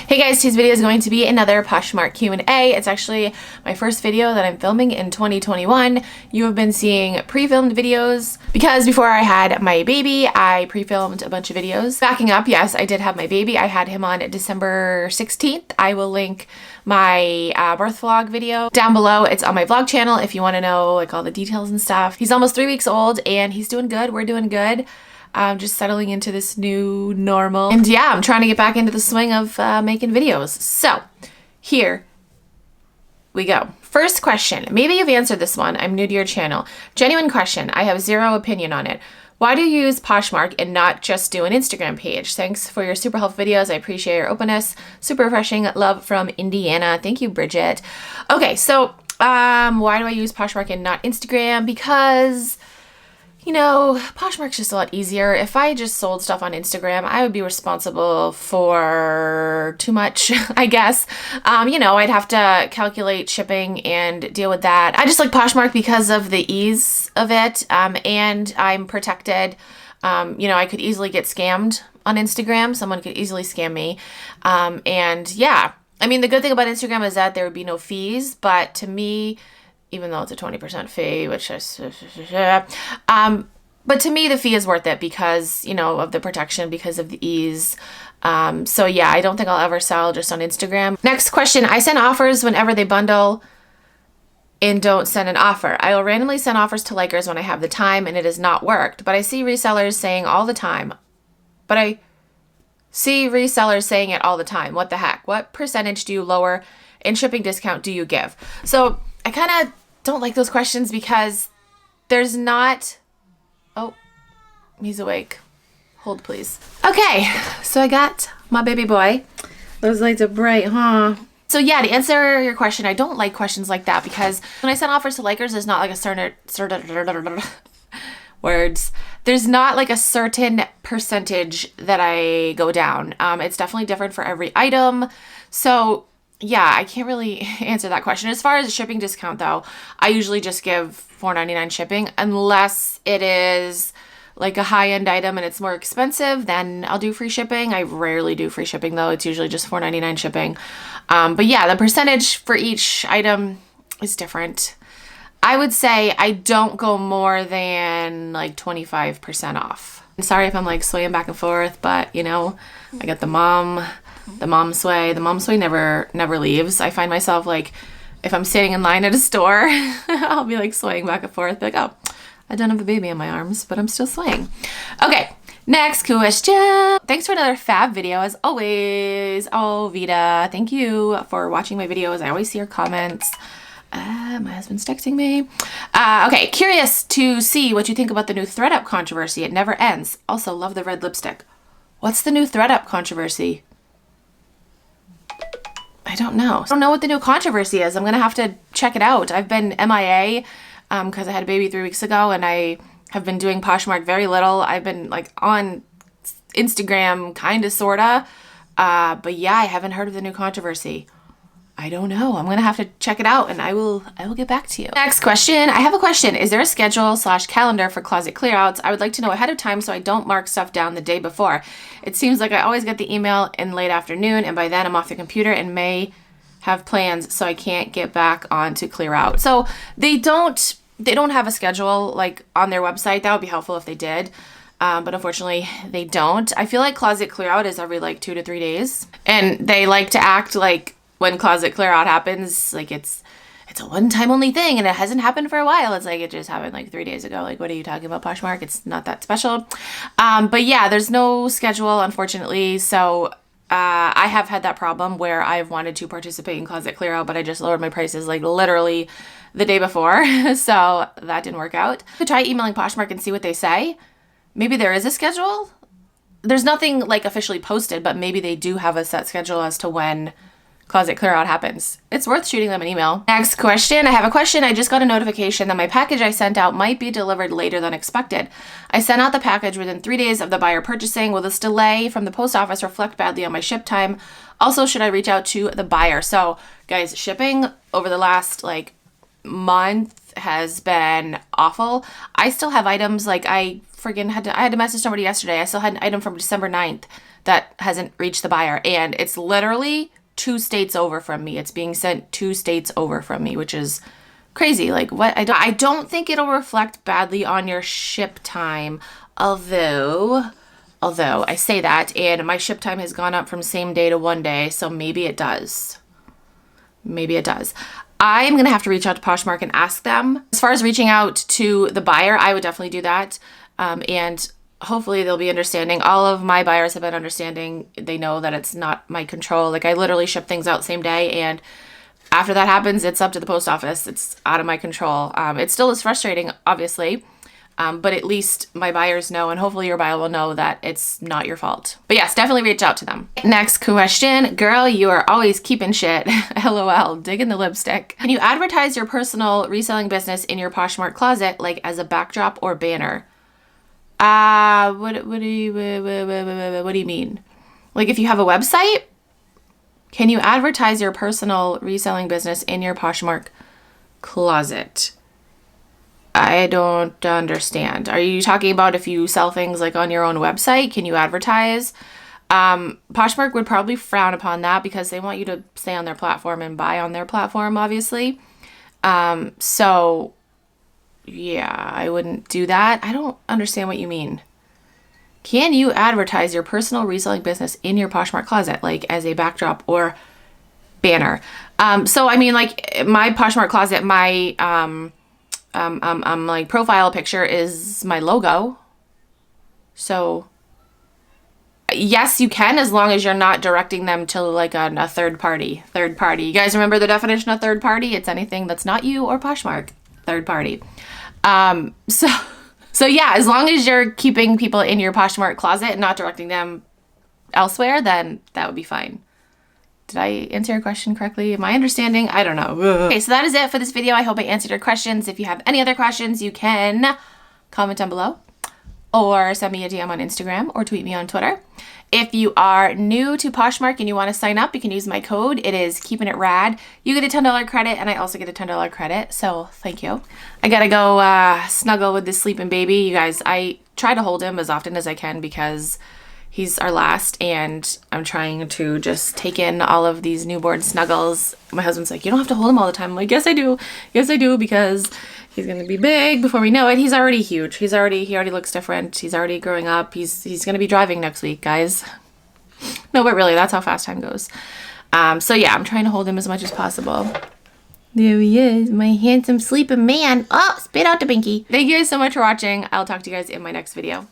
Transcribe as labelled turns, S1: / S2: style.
S1: Hey guys, today's video is going to be another Poshmark Q&A. It's actually my first video that I'm filming in 2021. You have been seeing pre-filmed videos because before I had my baby, I pre-filmed a bunch of videos. Backing up, yes, I did have my baby. I had him on December 16th. I will link my birth vlog video down below. It's on my vlog channel if you want to know like all the details and stuff. He's almost 3 weeks old and he's doing good. We're doing good. Just settling into this new normal. And yeah, I'm trying to get back into the swing of making videos. So here we go. First question. Maybe you've answered this one. I'm new to your channel. Genuine question. I have zero opinion on it. Why do you use Poshmark and not just do an Instagram page? Thanks for your super helpful videos. I appreciate your openness. Super refreshing. Love from Indiana. Thank you, Bridget. Okay, so why do I use Poshmark and not Instagram? Because you know, Poshmark's just a lot easier. If I just sold stuff on Instagram, I would be responsible for too much, I guess. You know, I'd have to calculate shipping and deal with that. I just like Poshmark because of the ease of it, and I'm protected. You know, I could easily get scammed on Instagram. Someone could easily scam me. And yeah, I mean, the good thing about Instagram is that there would be no fees, but to me, even though it's a 20% fee, which is, but to me, the fee is worth it because, you know, of the protection, because of the ease. So yeah, I don't think I'll ever sell just on Instagram. Next question. I send offers whenever they bundle and don't send an offer. I will randomly send offers to likers when I have the time and it has not worked, but I see resellers saying all the time, What the heck? What percentage do you lower and shipping discount do you give? So I kind of don't like those questions because there's not... Oh, he's awake. Hold, please. Okay, so I got my baby boy. Those lights are bright, huh? So yeah, to answer your question, I don't like questions like that because when I send offers to likers, there's not like a certain words. There's not like a certain percentage that I go down. It's definitely different for every item. So yeah, I can't really answer that question. As far as a shipping discount though, I usually just give $4.99 shipping unless it is like a high-end item and it's more expensive, then I'll do free shipping. I rarely do free shipping though. It's usually just $4.99 shipping. But yeah, the percentage for each item is different. I would say I don't go more than like 25% off. I'm sorry if I'm like swaying back and forth, but you know, I got the mom sway. The mom sway never leaves. I find myself like, if I'm standing in line at a store, I'll be like swaying back and forth. Like, oh, I don't have a baby in my arms, but I'm still swaying. Okay, next question. Thanks for another fab video as always. Oh, Vita, thank you for watching my videos. I always see your comments. My husband's texting me. Okay, curious to see what you think about the new ThreadUp controversy. It never ends. Also, love the red lipstick. What's the new ThreadUp controversy? I don't know. I don't know what the new controversy is. I'm going to have to check it out. I've been MIA because I had a baby 3 weeks ago and I have been doing Poshmark very little. I've been like on Instagram kind of, sort of. But yeah, I haven't heard of the new controversy. I don't know. I'm going to have to check it out and I will get back to you. Next question. I have a question. Is there a schedule/calendar for closet clearouts? I would like to know ahead of time so I don't mark stuff down the day before. It seems like I always get the email in late afternoon and by then I'm off the computer and may have plans so I can't get back on to clear out. So they don't have a schedule like on their website. That would be helpful if they did. But unfortunately they don't. I feel like closet clearout is every like 2 to 3 days and they like to act like when closet clear out happens, like it's a one-time only thing and it hasn't happened for a while. It's like it just happened like 3 days ago. Like, what are you talking about, Poshmark? It's not that special. But yeah, there's no schedule, unfortunately. So I have had that problem where I've wanted to participate in closet clear out, but I just lowered my prices like literally the day before. So that didn't work out. I could try emailing Poshmark and see what they say. Maybe there is a schedule. There's nothing like officially posted, but maybe they do have a set schedule as to when closet clear out happens. It's worth shooting them an email. Next question. I have a question. I just got a notification that my package I sent out might be delivered later than expected. I sent out the package within 3 days of the buyer purchasing. Will this delay from the post office reflect badly on my ship time? Also, should I reach out to the buyer? So guys, shipping over the last like month has been awful. I still have items like I friggin' I had to message somebody yesterday. I still had an item from December 9th that hasn't reached the buyer, and it's literally 2 states over from me. It's being sent 2 states over from me, which is crazy. Like, what? I don't think it'll reflect badly on your ship time, although I say that, and my ship time has gone up from same day to 1 day, so maybe it does. Maybe it does. I'm going to have to reach out to Poshmark and ask them. As far as reaching out to the buyer, I would definitely do that. And hopefully they'll be understanding. All of my buyers have been understanding. They know that it's not my control. Like, I literally ship things out same day, and after that happens, it's up to the post office. It's out of my control. It still is frustrating, obviously. But at least my buyers know, and hopefully your buyer will know that it's not your fault. But yes, definitely reach out to them. Next question. Girl, you are always keeping shit. LOL, digging the lipstick. Can you advertise your personal reselling business in your Poshmark closet, like as a backdrop or banner? What do you mean? Like, if you have a website, can you advertise your personal reselling business in your Poshmark closet? I don't understand. Are you talking about if you sell things like on your own website? Can you advertise? Poshmark would probably frown upon that because they want you to stay on their platform and buy on their platform, obviously. So yeah, I wouldn't do that. I don't understand what you mean. Can you advertise your personal reselling business in your Poshmark closet, like as a backdrop or banner? So I mean, like, my Poshmark closet, my like profile picture is my logo. So yes, you can, as long as you're not directing them to like a third party. You guys remember the definition of third party? It's anything that's not you or Poshmark. Third party. So yeah, as long as you're keeping people in your Poshmark closet and not directing them elsewhere, then that would be fine. Did I answer your question correctly? Am I understanding? I don't know. Okay, so that is it for this video. I hope I answered your questions. If you have any other questions, you can comment down below or send me a DM on Instagram or tweet me on Twitter. If you are new to Poshmark and you want to sign up, you can use my code. It is Keepin' It Rad. You get a $10 credit, and I also get a $10 credit, so thank you. I gotta go snuggle with this sleeping baby. You guys, I try to hold him as often as I can because he's our last, and I'm trying to just take in all of these newborn snuggles. My husband's like, you don't have to hold him all the time. I'm like, yes, I do. Yes, I do, because he's going to be big before we know it. He's already huge. He already looks different. He's already growing up. He's going to be driving next week, guys. No, but really, that's how fast time goes. So yeah, I'm trying to hold him as much as possible. There he is, my handsome sleeping man. Oh, spit out the binky. Thank you guys so much for watching. I'll talk to you guys in my next video.